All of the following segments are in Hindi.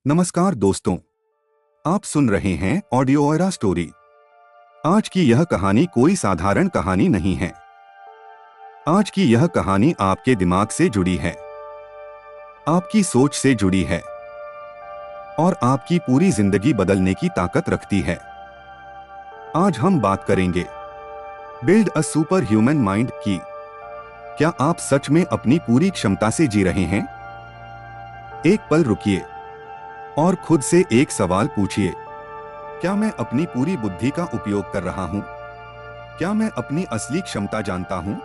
नमस्कार दोस्तों, आप सुन रहे हैं ऑडियो एरा स्टोरी। आज की यह कहानी कोई साधारण कहानी नहीं है। आज की यह कहानी आपके दिमाग से जुड़ी है, आपकी सोच से जुड़ी है और आपकी पूरी जिंदगी बदलने की ताकत रखती है। आज हम बात करेंगे build a super human mind की। क्या आप सच में अपनी पूरी क्षमता से जी रहे हैं? एक पल रुकिए और खुद से एक सवाल पूछिए, क्या मैं अपनी पूरी बुद्धि का उपयोग कर रहा हूं? क्या मैं अपनी असली क्षमता जानता हूं?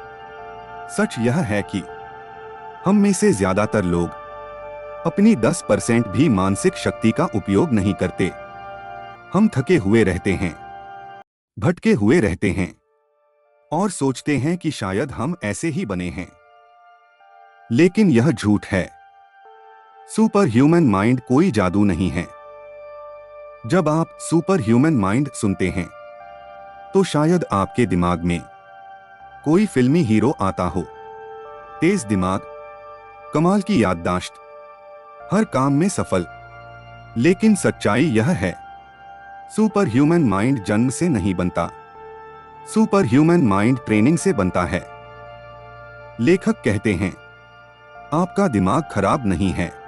सच यह है कि हम में से ज्यादातर लोग अपनी 10% भी मानसिक शक्ति का उपयोग नहीं करते। हम थके हुए रहते हैं, भटके हुए रहते हैं और सोचते हैं कि शायद हम ऐसे ही बने हैं। लेकिन यह झूठ है। सुपर ह्यूमन माइंड कोई जादू नहीं है। जब आप सुपर ह्यूमन माइंड सुनते हैं तो शायद आपके दिमाग में कोई फिल्मी हीरो आता हो। तेज दिमाग, कमाल की याददाश्त, हर काम में सफल। लेकिन सच्चाई यह है, सुपर ह्यूमन माइंड जन्म से नहीं बनता। सुपर ह्यूमन माइंड ट्रेनिंग से बनता है। लेखक कहते हैं, आपका दिमाग खराब नहीं है,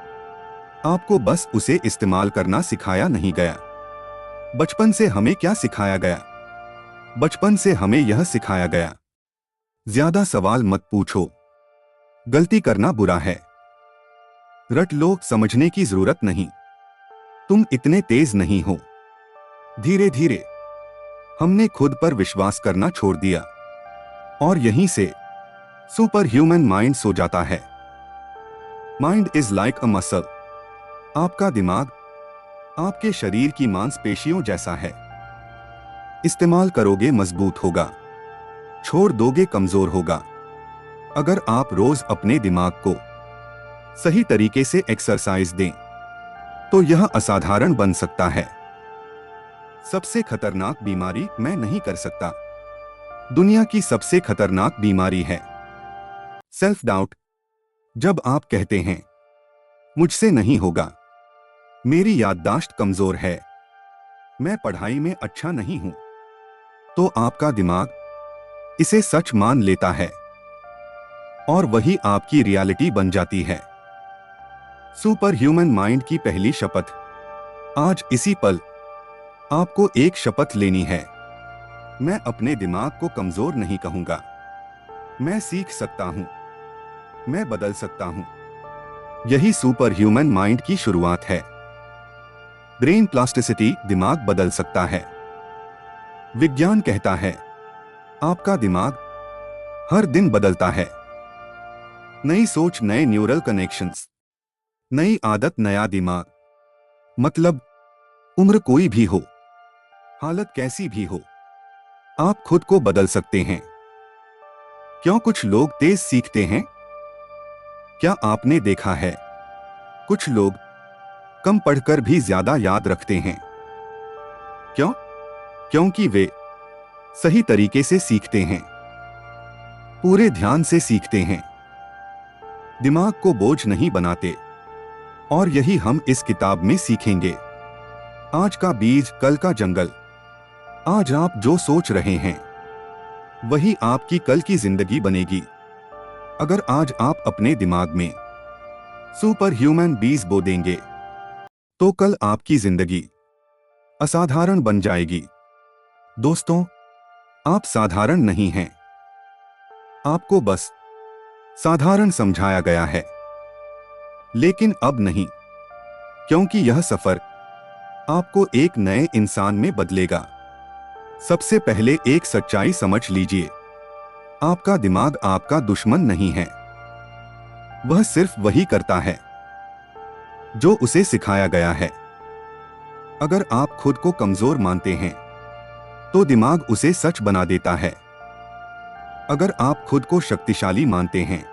आपको बस उसे इस्तेमाल करना सिखाया नहीं गया। बचपन से हमें क्या सिखाया गया? बचपन से हमें यह सिखाया गया, ज्यादा सवाल मत पूछो, गलती करना बुरा है, रट लो, समझने की जरूरत नहीं, तुम इतने तेज नहीं हो। धीरे धीरे हमने खुद पर विश्वास करना छोड़ दिया और यहीं से सुपर ह्यूमन माइंड सो जाता है। Mind is like a muscle. आपका दिमाग आपके शरीर की मांसपेशियों जैसा है। इस्तेमाल करोगे मजबूत होगा, छोड़ दोगे कमजोर होगा। अगर आप रोज अपने दिमाग को सही तरीके से एक्सरसाइज दें तो यह असाधारण बन सकता है। सबसे खतरनाक बीमारी मैं नहीं कर सकता। दुनिया की सबसे खतरनाक बीमारी है सेल्फ डाउट। जब आप कहते हैं, मुझसे नहीं होगा, मेरी याददाश्त कमजोर है, मैं पढ़ाई में अच्छा नहीं हूं, तो आपका दिमाग इसे सच मान लेता है और वही आपकी रियलिटी बन जाती है। सुपर ह्यूमन माइंड की पहली शपथ। आज इसी पल आपको एक शपथ लेनी है। मैं अपने दिमाग को कमजोर नहीं कहूंगा। मैं सीख सकता हूं, मैं बदल सकता हूं। यही सुपर ह्यूमन माइंड की शुरुआत है। ब्रेन प्लास्टिसिटी, दिमाग बदल सकता है। विज्ञान कहता है, आपका दिमाग हर दिन बदलता है। नई सोच, नए न्यूरल कनेक्शंस, नई आदत, नया दिमाग। मतलब उम्र कोई भी हो, हालत कैसी भी हो, आप खुद को बदल सकते हैं। क्यों कुछ लोग तेज सीखते हैं? क्या आपने देखा है कुछ लोग कम पढ़कर भी ज्यादा याद रखते हैं? क्यों? क्योंकि वे सही तरीके से सीखते हैं, पूरे ध्यान से सीखते हैं, दिमाग को बोझ नहीं बनाते। और यही हम इस किताब में सीखेंगे। आज का बीज, कल का जंगल। आज आप जो सोच रहे हैं वही आपकी कल की जिंदगी बनेगी। अगर आज आप अपने दिमाग में सुपर ह्यूमन बीज बो देंगे तो कल आपकी जिंदगी असाधारण बन जाएगी। दोस्तों, आप साधारण नहीं हैं, आपको बस साधारण समझाया गया है। लेकिन अब नहीं, क्योंकि यह सफर आपको एक नए इंसान में बदलेगा। सबसे पहले एक सच्चाई समझ लीजिए, आपका दिमाग आपका दुश्मन नहीं है। वह सिर्फ वही करता है जो उसे सिखाया गया है। अगर आप खुद को कमजोर मानते हैं तो दिमाग उसे सच बना देता है। अगर आप खुद को शक्तिशाली मानते हैं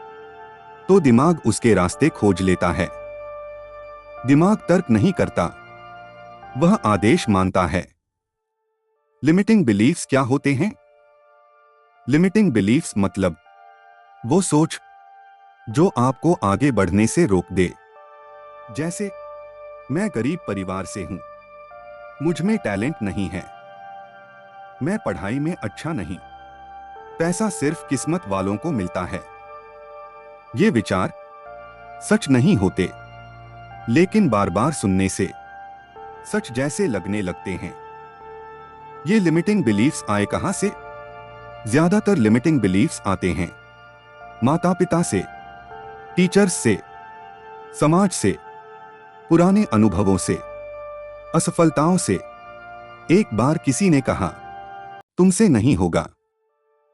तो दिमाग उसके रास्ते खोज लेता है। दिमाग तर्क नहीं करता, वह आदेश मानता है। लिमिटिंग बिलीफ्स क्या होते हैं? लिमिटिंग बिलीफ्स मतलब वो सोच जो आपको आगे बढ़ने से रोक दे। जैसे मैं गरीब परिवार से हूं, मुझ में टैलेंट नहीं है, मैं पढ़ाई में अच्छा नहीं, पैसा सिर्फ किस्मत वालों को मिलता है। ये विचार सच नहीं होते, लेकिन बार बार सुनने से सच जैसे लगने लगते हैं। ये लिमिटिंग बिलीफ्स आए कहां से? ज्यादातर लिमिटिंग बिलीफ्स आते हैं माता पिता से, टीचर्स से, समाज से, पुराने अनुभवों से, असफलताओं से। एक बार किसी ने कहा, तुमसे नहीं होगा,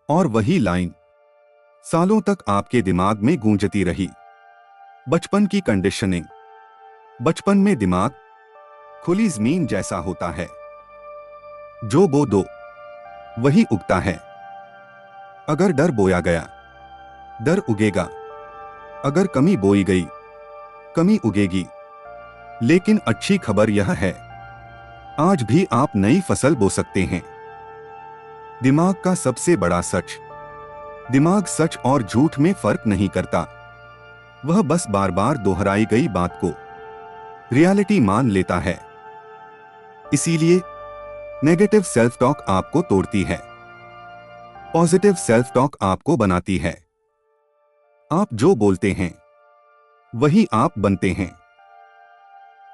और वही लाइन सालों तक आपके दिमाग में गूंजती रही। बचपन की कंडीशनिंग। बचपन में दिमाग खुली जमीन जैसा होता है, जो बो दो वही उगता है। अगर डर बोया गया, डर उगेगा। अगर कमी बोई गई, कमी उगेगी। लेकिन अच्छी खबर यह है, आज भी आप नई फसल बो सकते हैं। दिमाग का सबसे बड़ा सच। दिमाग सच और झूठ में फर्क नहीं करता, वह बस बार बार दोहराई गई बात को रियलिटी मान लेता है। इसीलिए नेगेटिव सेल्फ टॉक आपको तोड़ती है, पॉजिटिव सेल्फ टॉक आपको बनाती है। आप जो बोलते हैं वही आप बनते हैं।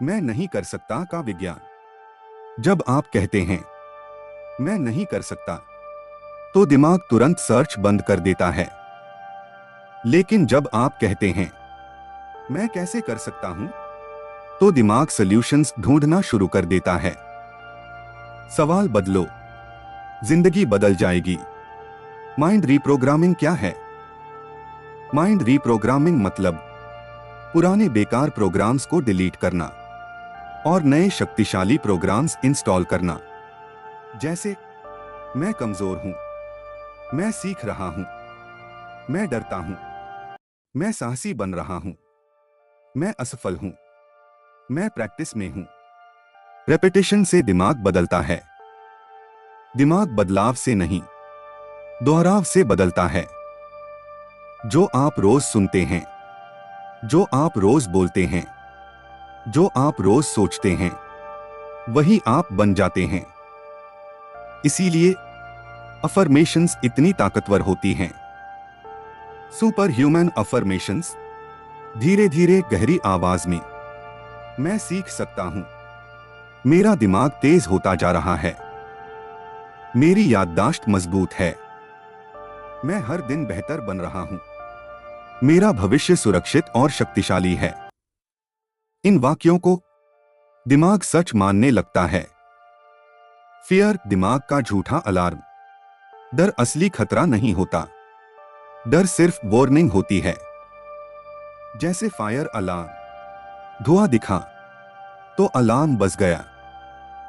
मैं नहीं कर सकता का विज्ञान। जब आप कहते हैं मैं नहीं कर सकता, तो दिमाग तुरंत सर्च बंद कर देता है। लेकिन जब आप कहते हैं मैं कैसे कर सकता हूं, तो दिमाग सॉल्यूशंस ढूंढना शुरू कर देता है। सवाल बदलो, जिंदगी बदल जाएगी। माइंड रीप्रोग्रामिंग क्या है? माइंड रीप्रोग्रामिंग मतलब पुराने बेकार प्रोग्राम्स को डिलीट करना और नए शक्तिशाली प्रोग्राम्स इंस्टॉल करना। जैसे मैं कमजोर हूं, मैं सीख रहा हूं, मैं डरता हूं, मैं साहसी बन रहा हूं, मैं असफल हूं, मैं प्रैक्टिस में हूं। रेपिटेशन से दिमाग बदलता है। दिमाग बदलाव से नहीं, दोहराव से बदलता है। जो आप रोज सुनते हैं, जो आप रोज बोलते हैं, जो आप रोज सोचते हैं, वही आप बन जाते हैं। इसीलिए अफर्मेशंस इतनी ताकतवर होती हैं। Super human affirmations. धीरे धीरे गहरी आवाज में, मैं सीख सकता हूं, मेरा दिमाग तेज होता जा रहा है, मेरी याददाश्त मजबूत है, मैं हर दिन बेहतर बन रहा हूं, मेरा भविष्य सुरक्षित और शक्तिशाली है। इन वाक्यों को दिमाग सच मानने लगता है। फियर दिमाग का झूठा अलार्म। डर असली खतरा नहीं होता, डर सिर्फ वार्निंग होती है। जैसे फायर अलार्म, धुआं दिखा तो अलार्म बज गया,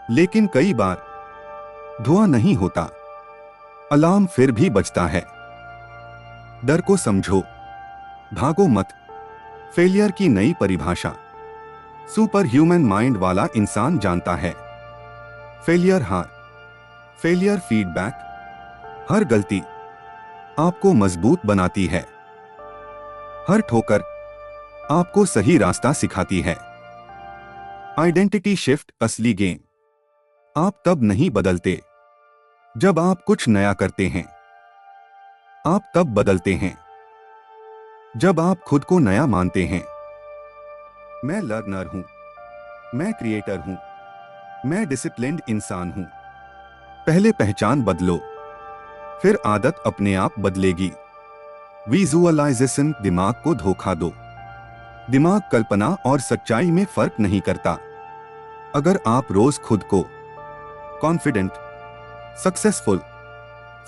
लेकिन कई बार धुआं नहीं होता, अलार्म फिर भी बजता है। डर को समझो, भागो मत। फेलियर की नई परिभाषा। सुपर ह्यूमन माइंड वाला इंसान जानता है, फेलियर हार, फेलियर फीडबैक। हर गलती आपको मजबूत बनाती है, हर ठोकर आपको सही रास्ता सिखाती है। आइडेंटिटी शिफ्ट असली गेम। आप तब नहीं बदलते जब आप कुछ नया करते हैं, आप तब बदलते हैं जब आप खुद को नया मानते हैं। मैं लर्नर हूं, मैं क्रिएटर हूं, मैं डिसिप्लिन्ड इंसान हूं। पहले पहचान बदलो, फिर आदत अपने आप बदलेगी। विजुअलाइजेशन। दिमाग को धोखा दो। दिमाग कल्पना और सच्चाई में फर्क नहीं करता। अगर आप रोज खुद को कॉन्फिडेंट, सक्सेसफुल,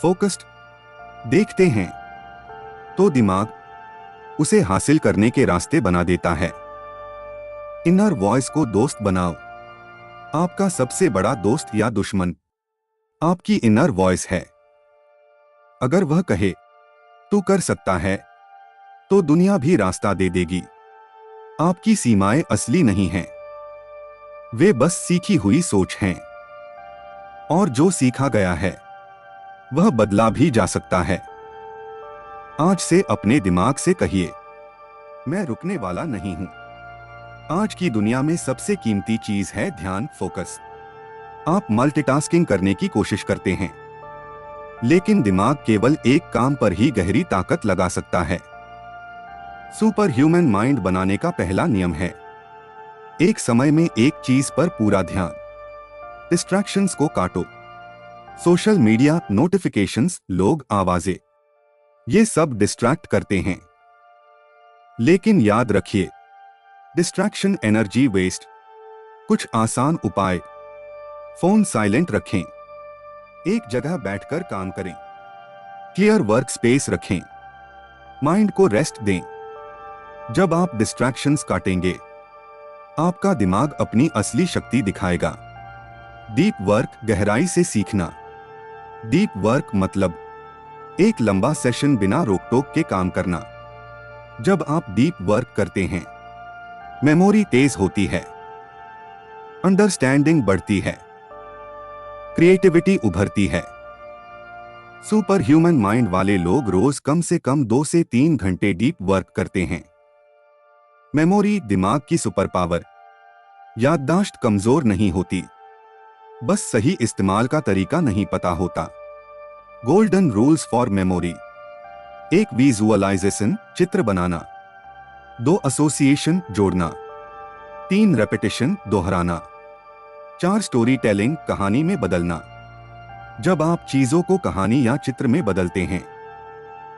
फोकस्ड देखते हैं, तो दिमाग उसे हासिल करने के रास्ते बना देता है। इनर वॉइस को दोस्त बनाओ। आपका सबसे बड़ा दोस्त या दुश्मन आपकी इनर वॉइस है। अगर वह कहे तू कर सकता है, तो दुनिया भी रास्ता दे देगी। आपकी सीमाएं असली नहीं हैं, वे बस सीखी हुई सोच हैं। और जो सीखा गया है वह बदला भी जा सकता है। आज से अपने दिमाग से कहिए, मैं रुकने वाला नहीं हूं, आज की दुनिया में सबसे कीमती चीज है ध्यान, फोकस। आप मल्टीटास्किंग करने की कोशिश करते हैं, लेकिन दिमाग केवल एक काम पर ही गहरी ताकत लगा सकता है। सुपर ह्यूमन माइंड बनाने का पहला नियम है एक समय में एक चीज पर पूरा ध्यान। डिस्ट्रैक्शंस को काटो। सोशल मीडिया, नोटिफिकेशंस, लोग, आवाजें, ये सब डिस्ट्रैक्ट करते हैं। लेकिन याद रखिए, डिस्ट्रैक्शन एनर्जी वेस्ट। कुछ आसान उपाय। फोन साइलेंट रखें। एक जगह बैठकर काम करें। क्लियर वर्क स्पेस रखें। माइंड को रेस्ट दें। जब आप डिस्ट्रैक्शंस काटेंगे, आपका दिमाग अपनी असली शक्ति दिखाएगा। डीप वर्क, गहराई से सीखना। डीप वर्क मतलब एक लंबा सेशन बिना रोक टोक के काम करना। जब आप डीप वर्क करते हैं, मेमोरी तेज होती है, अंडरस्टैंडिंग बढ़ती है, क्रिएटिविटी उभरती है। सुपर ह्यूमन माइंड वाले लोग रोज कम से कम 2 से 3 घंटे डीप वर्क करते हैं। मेमोरी, दिमाग की सुपर पावर। याददाश्त कमजोर नहीं होती, बस सही इस्तेमाल का तरीका नहीं पता होता। Golden rules for memory. 1 visualisation, चित्र बनाना। 2 एसोसिएशन, जोड़ना। 3 रेपिटेशन, दोहराना। 4 स्टोरी टेलिंग, कहानी में बदलना। जब आप चीजों को कहानी या चित्र में बदलते हैं,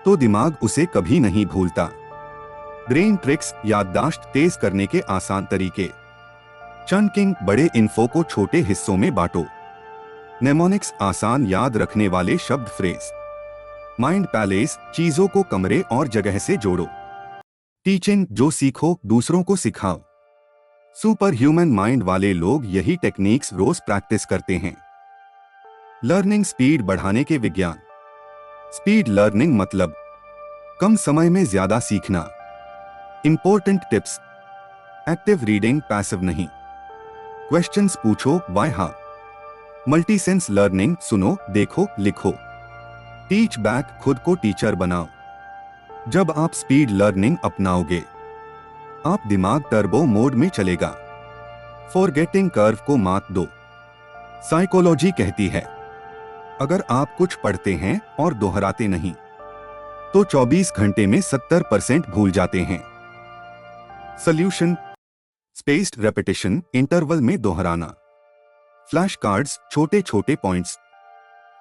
तो दिमाग उसे कभी नहीं भूलता। ब्रेन ट्रिक्स, याददाश्त तेज करने के आसान तरीके। चंकिंग, बड़े इन्फो को छोटे हिस्सों में बांटो। नेमोनिक्स, आसान याद रखने वाले शब्द, फ्रेज। माइंड पैलेस, चीजों को कमरे और जगह से जोड़ो। टीचिंग, जो सीखो दूसरों को सिखाओ। सुपर ह्यूमन माइंड वाले लोग यही टेक्निक्स रोज प्रैक्टिस करते हैं। लर्निंग स्पीड बढ़ाने के विज्ञान। स्पीड लर्निंग मतलब कम समय में ज्यादा सीखना। Important tips. Active reading, passive नहीं। क्वेश्चंस पूछो, why, how. Multi sense learning, सुनो, देखो, लिखो। टीच बैक, खुद को टीचर बनाओ। जब आप स्पीड लर्निंग अपनाओगे, आप दिमाग टर्बो मोड में चलेगा। फॉरगेटिंग कर्व को मात दो। साइकोलॉजी कहती है, अगर आप कुछ पढ़ते हैं और दोहराते नहीं, तो 24 घंटे में 70% भूल जाते हैं। सॉल्यूशन, स्पेस्ड रेपिटेशन, इंटरवल में दोहराना। फ्लैश कार्ड्स, छोटे छोटे पॉइंट्स।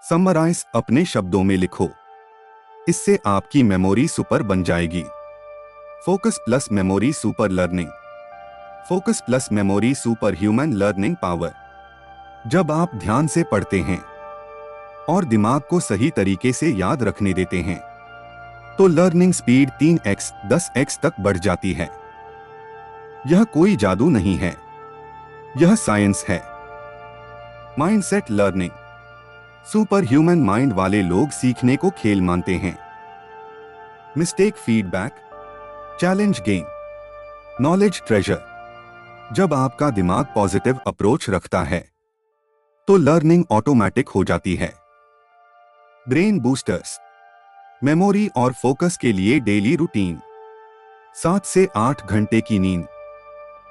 समराइज, अपने शब्दों में लिखो। इससे आपकी मेमोरी सुपर बन जाएगी। Focus plus memory super learning. Focus plus memory super human learning power. जब आप ध्यान से पढ़ते हैं और दिमाग को सही तरीके से याद रखने देते हैं, तो लर्निंग स्पीड 3x, 10x तक बढ़ जाती है। यह कोई जादू नहीं है, यह साइंस है। Mindset learning. Super human mind वाले लोग सीखने को खेल मानते हैं। Mistake feedback, challenge game, knowledge treasure. जब आपका दिमाग पॉजिटिव अप्रोच रखता है, तो लर्निंग ऑटोमेटिक हो जाती है। Brain boosters. मेमोरी और फोकस के लिए डेली रूटीन। 7 से 8 घंटे की नींद।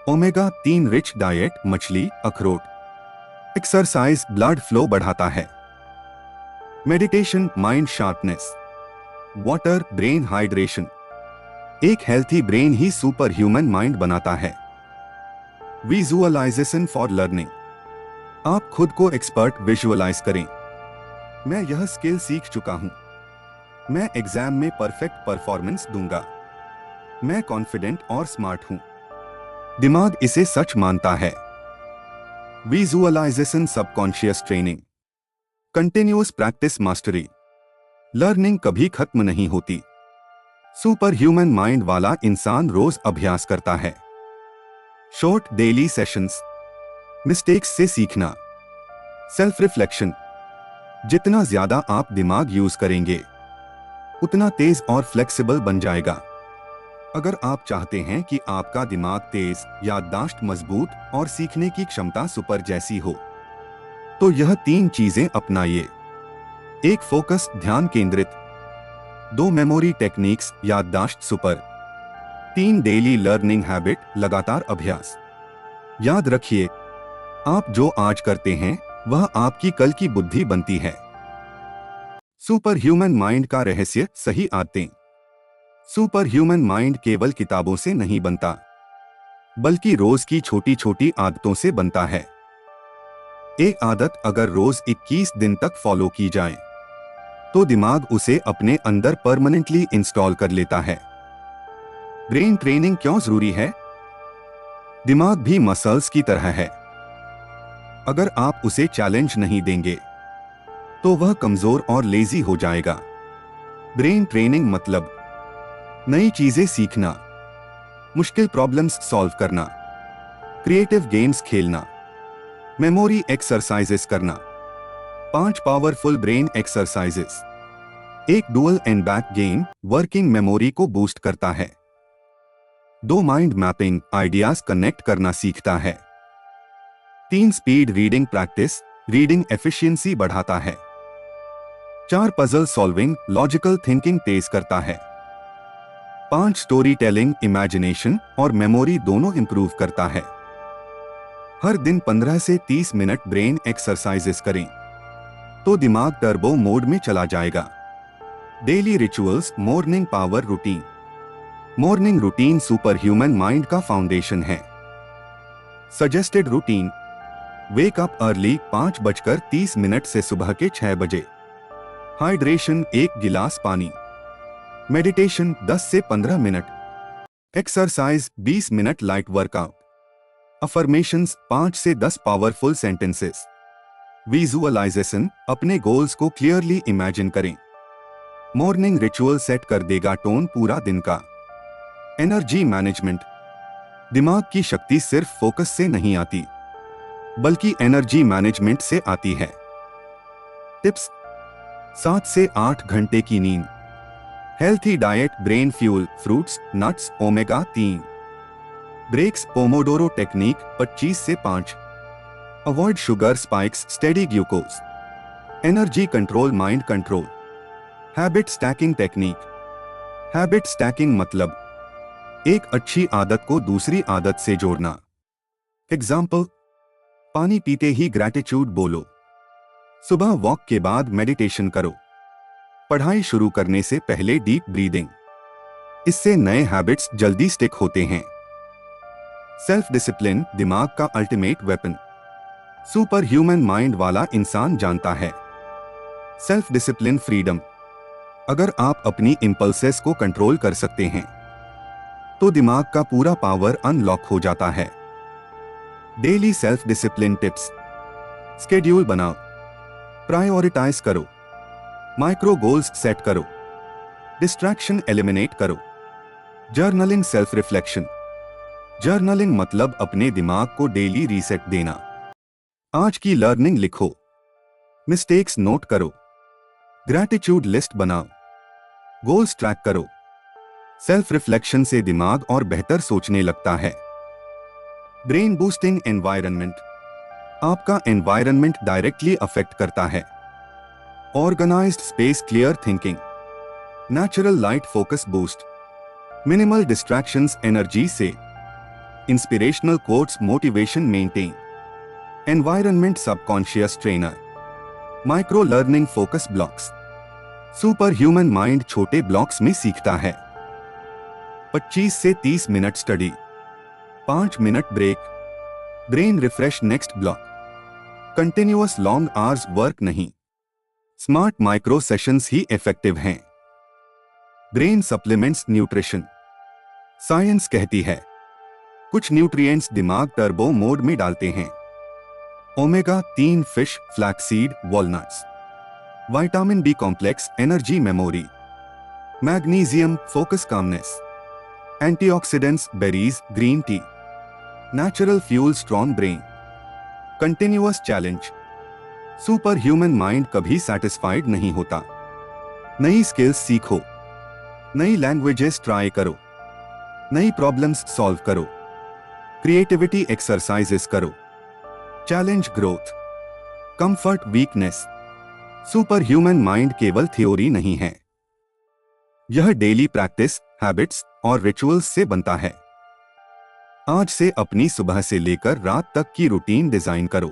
ओमेगा 3 रिच डाइट, मछली, अखरोट। एक्सरसाइज ब्लड फ्लो बढ़ाता है। Meditation, mind sharpness. Water, brain hydration. एक हेल्थी ब्रेन ही सुपर ह्यूमन माइंड बनाता है। Visualisation for learning. आप खुद को एक्सपर्ट विजुअलाइज करें। मैं यह स्किल सीख चुका हूं। मैं एग्जाम में परफेक्ट परफॉर्मेंस दूंगा। मैं कॉन्फिडेंट और स्मार्ट हूं। दिमाग इसे सच मानता है। Visualisation subconscious training. Continuous practice mastery. Learning कभी खत्म नहीं होती। सुपर ह्यूमन माइंड वाला इंसान रोज अभ्यास करता है। Short daily sessions. मिस्टेक्स से सीखना। Self reflection. जितना ज्यादा आप दिमाग यूज करेंगे, उतना तेज और फ्लेक्सिबल बन जाएगा। अगर आप चाहते हैं कि आपका दिमाग तेज, याददाश्त मजबूत और सीखने की क्षमता सुपर जैसी हो, तो यह 3 चीजें अपनाइए। 1 फोकस, ध्यान केंद्रित। 2 मेमोरी टेक्निक्स, याददाश्त सुपर। 3 डेली लर्निंग हैबिट, लगातार अभ्यास। याद रखिए, आप जो आज करते हैं वह आपकी कल की बुद्धि बनती है। सुपर ह्यूमन माइंड का रहस्य, सही आदतें। सुपर ह्यूमन माइंड केवल किताबों से नहीं बनता, बल्कि रोज की छोटी छोटी आदतों से बनता है। एक आदत अगर रोज 21 दिन तक फॉलो की जाए तो दिमाग उसे अपने अंदर परमानेंटली इंस्टॉल कर लेता है। ब्रेन ट्रेनिंग क्यों जरूरी है? दिमाग भी मसल्स की तरह है। अगर आप उसे चैलेंज नहीं देंगे तो वह कमजोर और लेजी हो जाएगा। ब्रेन ट्रेनिंग मतलब नई चीजें सीखना, मुश्किल प्रॉब्लम्स सॉल्व करना, क्रिएटिव गेम्स खेलना, मेमोरी एक्सरसाइजेस करना। 5 पावरफुल ब्रेन एक्सरसाइजेस। एक dual and back game working memory को बूस्ट करता है। 2 माइंड मैपिंग आइडियाज कनेक्ट करना सीखता है। 3 speed reading practice reading efficiency बढ़ाता है। 4 पजल सॉल्विंग लॉजिकल थिंकिंग तेज करता है। 5 स्टोरी टेलिंग इमेजिनेशन और मेमोरी दोनों इंप्रूव करता है। हर दिन 15 से 30 मिनट ब्रेन एक्सरसाइजेस करें तो दिमाग टर्बो मोड में चला जाएगा। Daily rituals, morning power routine. Morning routine super human mind का फाउंडेशन है। Suggested routine, wake up early 5:30 से सुबह के 6 बजे। हाइड्रेशन 1 गिलास पानी। मेडिटेशन 10 से 15 minute. Exercise 20 minute light workout. Affirmations 5 से 10 पावरफुल सेंटेंसेस। विजुअलाइजेशन, अपने गोल्स को क्लियरली इमेजिन करें। मॉर्निंग रिचुअल सेट कर देगा टोन पूरा दिन का। एनर्जी मैनेजमेंट, दिमाग की शक्ति सिर्फ फोकस से नहीं आती, बल्कि एनर्जी मैनेजमेंट से आती है। टिप्स: 7 से 8 घंटे की नींद। Healthy diet, brain fuel, fruits, nuts, omega 3। Breaks, pomodoro technique 25 से 5। Avoid sugar spikes, steady glucose. Energy control, mind control. Habit stacking technique. Habit stacking मतलब एक अच्छी आदत को दूसरी आदत से जोड़ना। एग्जाम्पल: पानी पीते ही ग्रैटिट्यूड बोलो। सुबह वॉक के बाद मेडिटेशन करो। पढ़ाई शुरू करने से पहले डीप ब्रीदिंग। इससे नए हैबिट्स जल्दी स्टिक होते हैं। सेल्फ डिसिप्लिन, दिमाग का ultimate weapon. Super human mind वाला इंसान जानता है सेल्फ डिसिप्लिन फ्रीडम। अगर आप अपनी इंपल्सेस को कंट्रोल कर सकते हैं तो दिमाग का पूरा पावर अनलॉक हो जाता है। Daily self discipline tips: schedule बनाओ, प्रायोरिटाइज करो, माइक्रो गोल्स सेट करो, डिस्ट्रैक्शन एलिमिनेट करो। Journaling, self reflection. जर्नलिंग मतलब अपने दिमाग को डेली रीसेट देना। आज की लर्निंग लिखो, मिस्टेक्स नोट करो, ग्रैटिट्यूड लिस्ट बनाओ, गोल्स ट्रैक करो। सेल्फ रिफ्लेक्शन से दिमाग और बेहतर सोचने लगता है। ब्रेन बूस्टिंग एनवायरनमेंट, आपका एनवायरनमेंट डायरेक्टली अफेक्ट करता है। Organised space, clear thinking, natural light, focus boost, minimal distractions, energy से। Inspirational quotes, motivation maintain. Environment subconscious trainer. Micro learning, focus blocks. Super human mind छोटे ब्लॉक्स में सीखता है। 25 से 30 minute study, 5 minute break, brain refresh, next block. Continuous long hours work नहीं, स्मार्ट माइक्रो सेशंस ही इफेक्टिव हैं। Brain supplements, nutrition. साइंस कहती है कुछ न्यूट्रिएंट्स दिमाग टर्बो मोड में डालते हैं। Omega 3 fish, flaxseed, walnuts. Vitamin B complex, energy memory. Magnesium, focus calmness. Antioxidants, berries, green tea. Natural fuel, strong brain. Continuous challenge, super human mind कभी सेटिस्फाइड नहीं होता। नई स्किल्स सीखो, नई लैंग्वेजेस ट्राई करो, नई प्रॉब्लम्स सॉल्व करो, क्रिएटिविटी एक्सरसाइजेस करो। Challenge growth, comfort weakness. Super human mind केवल थ्योरी नहीं है, यह डेली प्रैक्टिस हैबिट्स और रिचुअल्स से बनता है। आज से अपनी सुबह से लेकर रात तक की रूटीन डिजाइन करो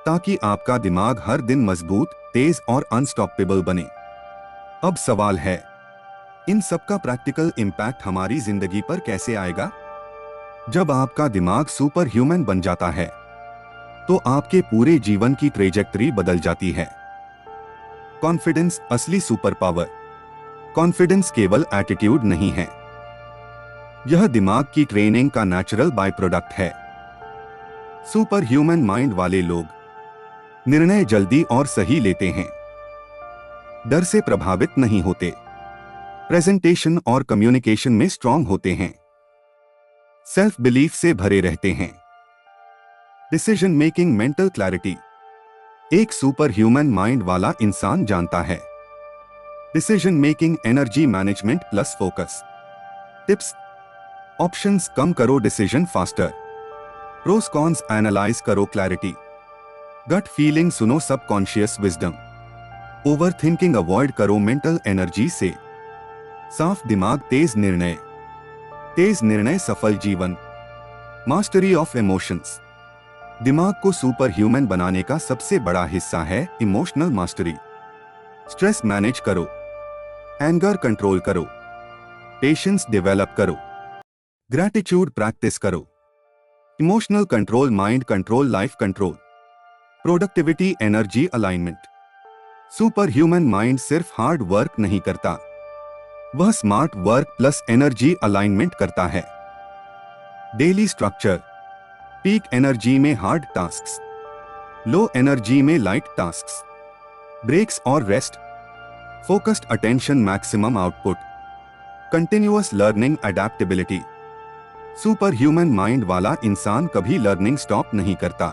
ताकि आपका दिमाग हर दिन मजबूत, तेज और अनस्टॉपेबल बने। अब सवाल है, इन सब का प्रैक्टिकल इम्पैक्ट हमारी जिंदगी पर कैसे आएगा? जब आपका दिमाग सुपर ह्यूमन बन जाता है तो आपके पूरे जीवन की ट्रेजेक्टरी बदल जाती है। कॉन्फिडेंस असली सुपर पावर। कॉन्फिडेंस केवल एटीट्यूड नहीं है, यह दिमाग की ट्रेनिंग का नेचुरल बाय प्रोडक्ट है। सुपर ह्यूमन माइंड वाले लोग निर्णय जल्दी और सही लेते हैं, डर से प्रभावित नहीं होते, प्रेजेंटेशन और कम्युनिकेशन में स्ट्रांग होते हैं, सेल्फ बिलीफ से भरे रहते हैं। Decision making mental clarity. एक सुपर ह्यूमन माइंड वाला इंसान जानता है decision making, energy management plus focus. Tips: options कम करो, decision faster. Pros cons analyse करो, क्लैरिटी। गट फीलिंग सुनो, subconscious wisdom. Overthinking avoid करो, मेंटल एनर्जी से। साफ दिमाग, तेज निर्णय। तेज निर्णय सफल जीवन। Mastery of emotions. दिमाग को सुपर ह्यूमन बनाने का सबसे बड़ा हिस्सा है इमोशनल मास्टरी। स्ट्रेस मैनेज करो, एंगर कंट्रोल करो, पेशेंस डेवलप करो, ग्रैटिट्यूड प्रैक्टिस करो। Emotional control, mind control, life control. Productivity, energy alignment. Super human mind सिर्फ हार्ड वर्क नहीं करता, वह smart work plus energy alignment करता है। Daily structure. पीक एनर्जी में हार्ड टास्क्स, लो एनर्जी में लाइट टास्क्स। ब्रेक्स और rest. Focused attention, maximum output. Continuous learning, adaptability. Super human mind वाला इंसान कभी लर्निंग स्टॉप नहीं करता।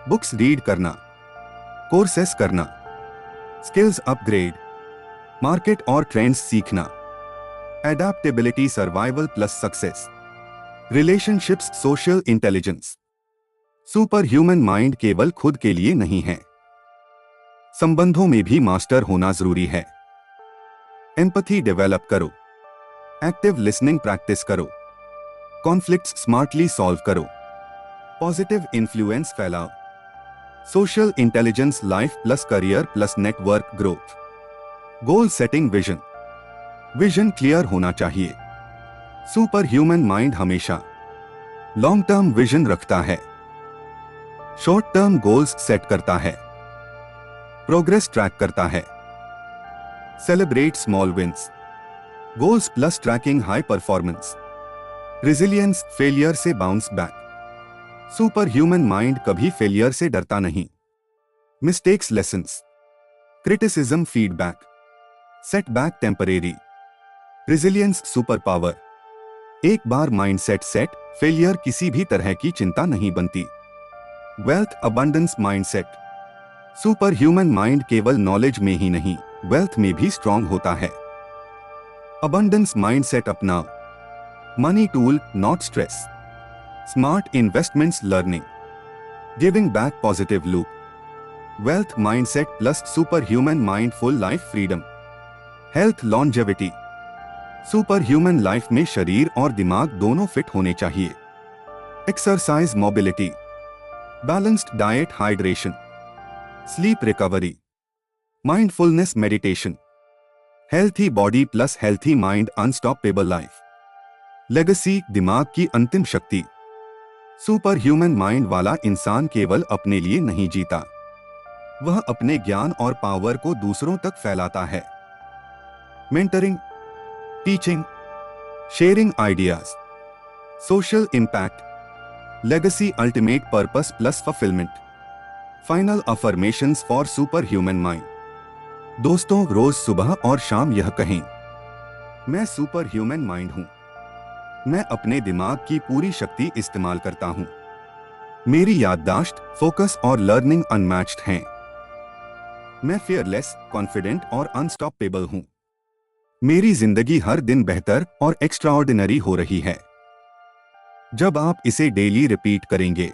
बुक्स रीड करना, कोर्सेस करना, स्किल्स अपग्रेड, मार्केट और ट्रेंड्स सीखना। Adaptability, survival plus success. Relationships, social intelligence. Super human mind केवल खुद के लिए नहीं है, संबंधों में भी मास्टर होना जरूरी है। एम्पैथी डेवलप करो, एक्टिव लिसनिंग प्रैक्टिस करो, कॉन्फ्लिक्ट्स स्मार्टली सॉल्व करो, पॉजिटिव इन्फ्लुएंस फैलाओ। Social intelligence, life plus career plus network growth. Goal setting, vision. Vision clear होना चाहिए। सुपर ह्यूमन माइंड हमेशा लॉन्ग टर्म विजन रखता है, शॉर्ट टर्म गोल्स सेट करता है, प्रोग्रेस ट्रैक करता है। Celebrate small wins, goals plus tracking high performance. Resilience, failure से bounce back. Super human mind कभी फेलियर से डरता नहीं। Mistakes, lessons. Criticism, feedback. Setback, temporary. Resilience, super power. एक बार माइंडसेट सेट, फेलियर किसी भी तरह की चिंता नहीं बनती। Wealth, abundance mindset. Super human mind केवल नॉलेज में ही नहीं, वेल्थ में भी स्ट्रांग होता है। अबंडेंस माइंडसेट अपनाओ। Money tool, not stress. Smart investments, learning, giving back, positive loop. Wealth mindset plus super human mind, full life freedom. Health, longevity. Super human life में शरीर और दिमाग दोनों फिट होने चाहिए। Exercise, mobility, balanced diet, hydration, sleep recovery, mindfulness, meditation. Healthy body plus healthy mind, unstoppable life. Legacy, दिमाग की अंतिम शक्ति। सुपर ह्यूमन माइंड वाला इंसान केवल अपने लिए नहीं जीता, वह अपने ज्ञान और पावर को दूसरों तक फैलाता है। Mentoring, teaching, sharing ideas, social impact. Legacy, ultimate purpose plus fulfilment. Final affirmations for super human mind. दोस्तों, रोज सुबह और शाम यह कहें, मैं सुपर ह्यूमन माइंड हूं, मैं अपने दिमाग की पूरी शक्ति इस्तेमाल करता हूं, मेरी याददाश्त, फोकस और लर्निंग अनमैच्ड हैं, मैं फियरलेस, कॉन्फिडेंट और अनस्टॉपेबल हूं, मेरी जिंदगी हर दिन बेहतर और एक्स्ट्राऑर्डिनरी हो रही है। जब आप इसे डेली रिपीट करेंगे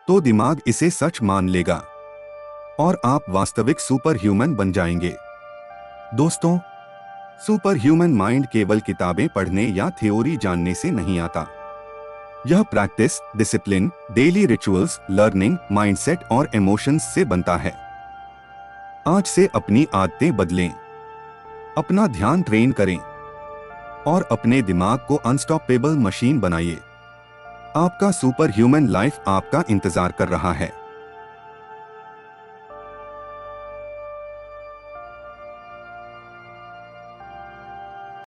तो दिमाग इसे सच मान लेगा और आप वास्तविक सुपर ह्यूमन बन जाएंगे। दोस्तों, सुपर ह्यूमन माइंड केवल किताबें पढ़ने या थ्योरी जानने से नहीं आता। यह practice, discipline, daily rituals, learning, mindset और इमोशंस से बनता है। आज से अपनी आदतें बदलें, अपना ध्यान ट्रेन करें और अपने दिमाग को अनस्टॉपेबल मशीन बनाइए। आपका सुपर ह्यूमन लाइफ आपका इंतजार कर रहा है।